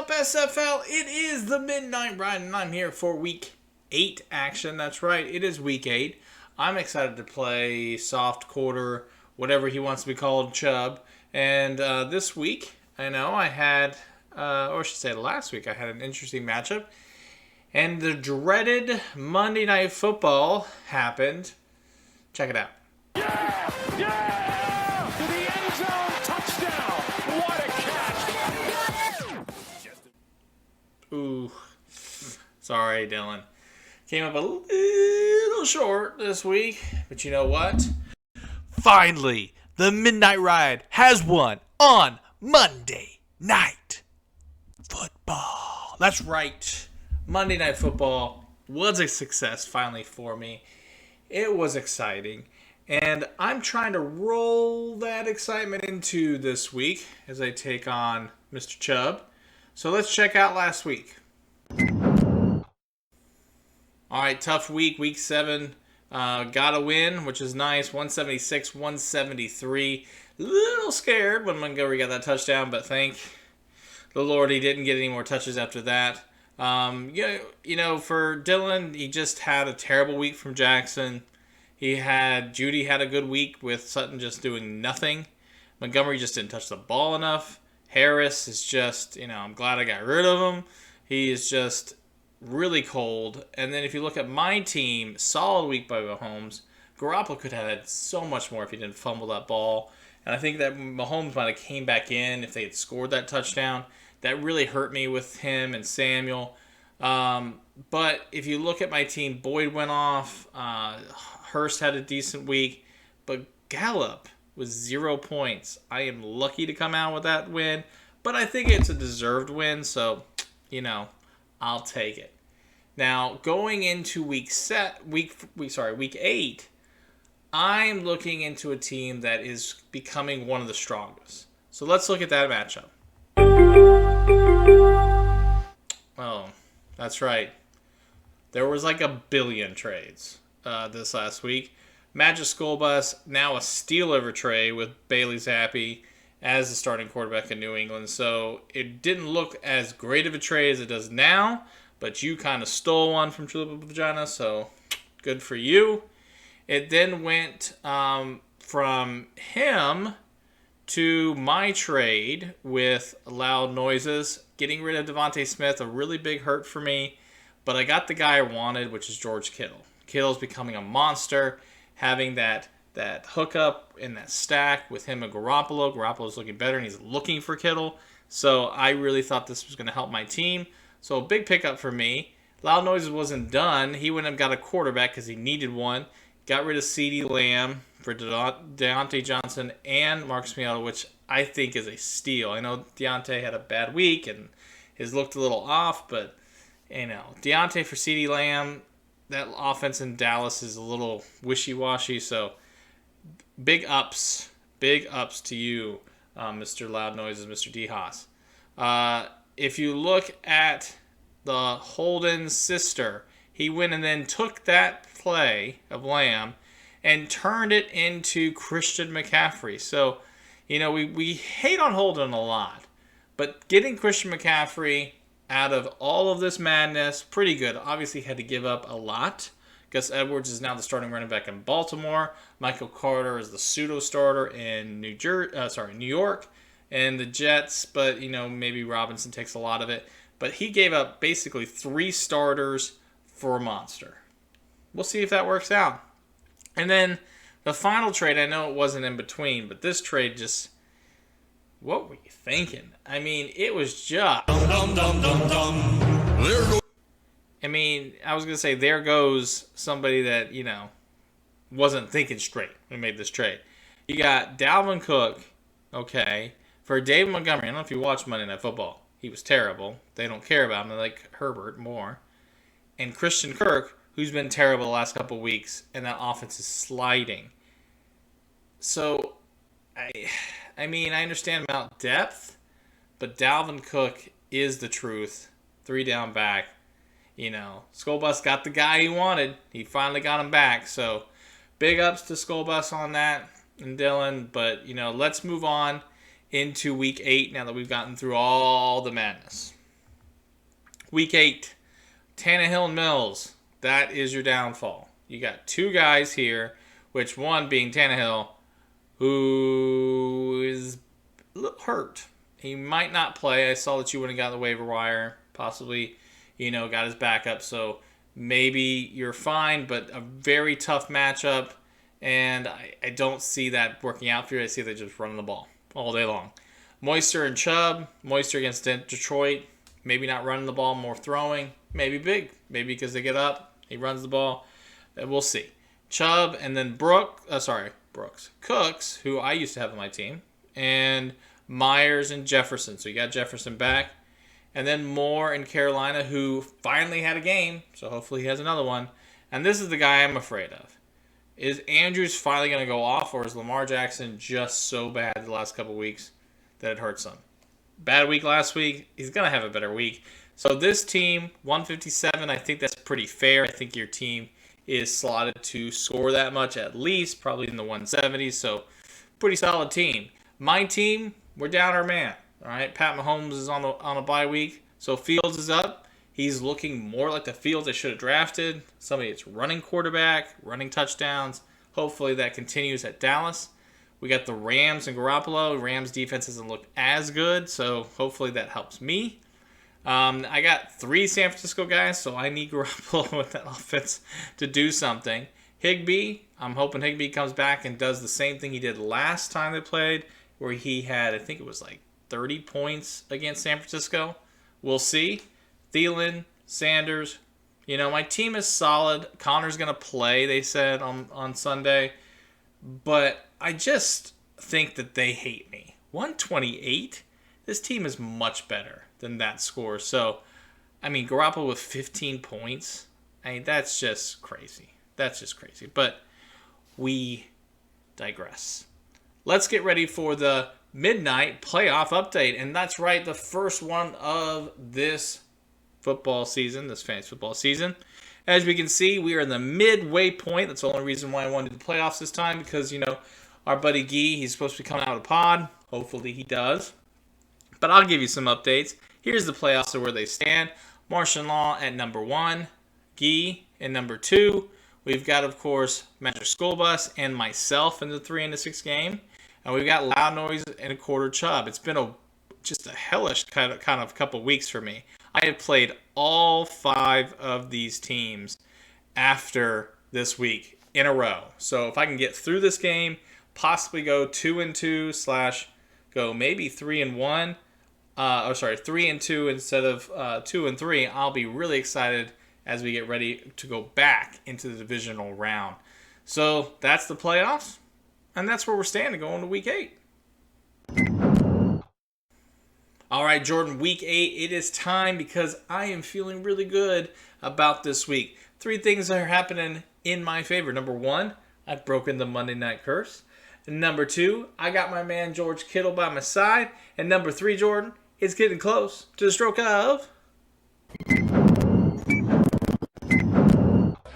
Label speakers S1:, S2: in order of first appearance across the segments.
S1: up, SFL? It is the Midnight Ride, and I'm here for Week 8 action. That's right, it is Week 8. I'm excited to play soft quarter, whatever he wants to be called, Chubb. And this week, I know I had, or I should say last week, I had an interesting matchup. And the dreaded Monday Night Football happened. Check it out.
S2: Yeah! Yeah! To the end zone, touchdown! What a catch!
S1: Ooh. Sorry, Dylan. Came up a little short this week, but you know what? Finally, the Midnight Ride has won on Monday Night Football. That's right. Monday Night Football was a success finally for me. It was exciting. And I'm trying to roll that excitement into this week as I take on Mr. Chubb. So let's check out last week. All right, tough week, week 7. Got a win, which is nice. 176, 173. A little scared when Montgomery got that touchdown, but thank the Lord he didn't get any more touches after that. You know, for Dylan, he just had a terrible week from Jackson. Judy had a good week with Sutton just doing nothing. Montgomery just didn't touch the ball enough. Harris is just, I'm glad I got rid of him. He is just really cold. And then if you look at my team, solid week by Mahomes. Garoppolo could have had so much more if he didn't fumble that ball. And I think that Mahomes might have came back in if they had scored that touchdown. That really hurt me with him and Samuel. But if you look at my team, Boyd went off. Hurst had a decent week. But Gallup was 0 points. I am lucky to come out with that win. But I think it's a deserved win. So, I'll take it. Now, going into week 8, I'm looking into a team that is becoming one of the strongest. So let's look at that matchup. Oh, that's right. There was like a billion trades this last week. Magic School Bus, now a steal over trade with Bailey Zappi as the starting quarterback in New England. So it didn't look as great of a trade as it does now, but you kind of stole one from Tulip Vagina, so good for you. It then went from him to my trade with Loud Noises, getting rid of Devontae Smith, a really big hurt for me. But I got the guy I wanted, which is George Kittle. Kittle's becoming a monster, having that hookup in that stack with him and Garoppolo. Garoppolo's looking better, and he's looking for Kittle. So I really thought this was going to help my team. So a big pickup for me. Loud Noises wasn't done. He went and got a quarterback because he needed one. Got rid of CeeDee Lamb for Deontay Johnson and Marcus Mariota, which I think is a steal. I know Deontay had a bad week and his looked a little off, but Deontay for CeeDee Lamb, that offense in Dallas is a little wishy-washy. So big ups to you, Mr. Loud Noises, Mr. D. Haas. If you look at the Holden sister, he went and then took that play of Lamb and turned it into Christian McCaffrey. So, we hate on Holden a lot, but getting Christian McCaffrey out of all of this madness, pretty good. Obviously had to give up a lot. Gus Edwards is now the starting running back in Baltimore. Michael Carter is the pseudo starter in New York, and the Jets. But maybe Robinson takes a lot of it. But he gave up basically 3 starters for a monster. We'll see if that works out. And then the final trade, I know it wasn't in between, but this trade just, what were you thinking? I mean, it was just, I was going to say, there goes somebody that, wasn't thinking straight when made this trade. You got Dalvin Cook, okay, for David Montgomery. I don't know if you watched Monday Night Football. He was terrible. They don't care about him. They like Herbert more. And Christian Kirk, who's been terrible the last couple of weeks, and that offense is sliding. So, I understand about depth, but Dalvin Cook is the truth. 3 down back. Skullbus got the guy he wanted. He finally got him back. So, big ups to Skullbus on that and Dylan. But, let's move on into week 8 now that we've gotten through all the madness. Week 8, Tannehill and Mills. That is your downfall. You got two guys here, which one being Tannehill, who is a little hurt. He might not play. I saw that you went and got the waiver wire. Possibly, got his backup. So maybe you're fine, but a very tough matchup. And I don't see that working out for you. I see they just running the ball all day long. Moister and Chubb. Moister against Detroit. Maybe not running the ball, more throwing. Maybe big. Maybe because they get up, he runs the ball. We'll see. Chubb and then Cooks, who I used to have on my team. And Myers and Jefferson. So you got Jefferson back. And then Moore in Carolina, who finally had a game. So hopefully he has another one. And this is the guy I'm afraid of. Is Andrews finally going to go off, or is Lamar Jackson just so bad the last couple weeks that it hurts him? Bad week last week. He's going to have a better week. So this team, 157, I think that's pretty fair. I think your team is slotted to score that much at least, probably in the 170s. So pretty solid team. My team, we're down our man. All right, Pat Mahomes is on a bye week. So Fields is up. He's looking more like the Fields I should have drafted. Somebody that's running quarterback, running touchdowns. Hopefully that continues at Dallas. We got the Rams and Garoppolo. Rams defense doesn't look as good, so hopefully that helps me. I got 3 San Francisco guys, so I need Garoppolo with that offense to do something. Higbee, I'm hoping Higbee comes back and does the same thing he did last time they played, where he had, I think it was like 30 points against San Francisco. We'll see. Thielen, Sanders. My team is solid. Connor's going to play, they said, on Sunday. But I just think that they hate me. 128? This team is much better than that score. So, Garoppolo with 15 points. That's just crazy. That's just crazy. But we digress. Let's get ready for the midnight playoff update. And that's right, the first one of this football season, this fantasy football season. As we can see, we are in the midway point. That's the only reason why I wanted to do the playoffs this time, because, our buddy Gee, he's supposed to be coming out of the pod. Hopefully he does. But I'll give you some updates. Here's the playoffs of where they stand. Martian Law at number 1. Gee in number 2. We've got, of course, Magic School Bus and myself in the 3 and the 6 game. And we've got Loud Noise and a quarter Chubb. It's been just a hellish kind of couple weeks for me. I have played all 5 of these teams after this week in a row. So if I can get through this game, possibly go 2-2 / go maybe 3-1, 3-2 instead of 2-3, I'll be really excited as we get ready to go back into the divisional round. So that's the playoffs, and that's where we're standing going to week 8. All right, Jordan, week 8, it is time because I am feeling really good about this week. 3 things that are happening in my favor. Number 1, I've broken the Monday night curse. Number 2, I got my man George Kittle by my side. And number 3, Jordan, it's getting close to the stroke of...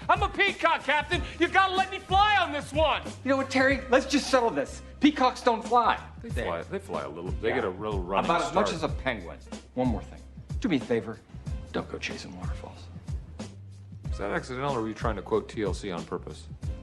S2: I'm a peacock, Captain. You gotta let me fly on this one.
S3: You know what, Terry? Let's just settle this. Peacocks don't fly.
S4: They fly a little. They get a real running
S3: About as
S4: start.
S3: much as a penguin. One more thing. Do me a favor. Don't go chasing waterfalls.
S4: Is that accidental, or were you trying to quote TLC on purpose?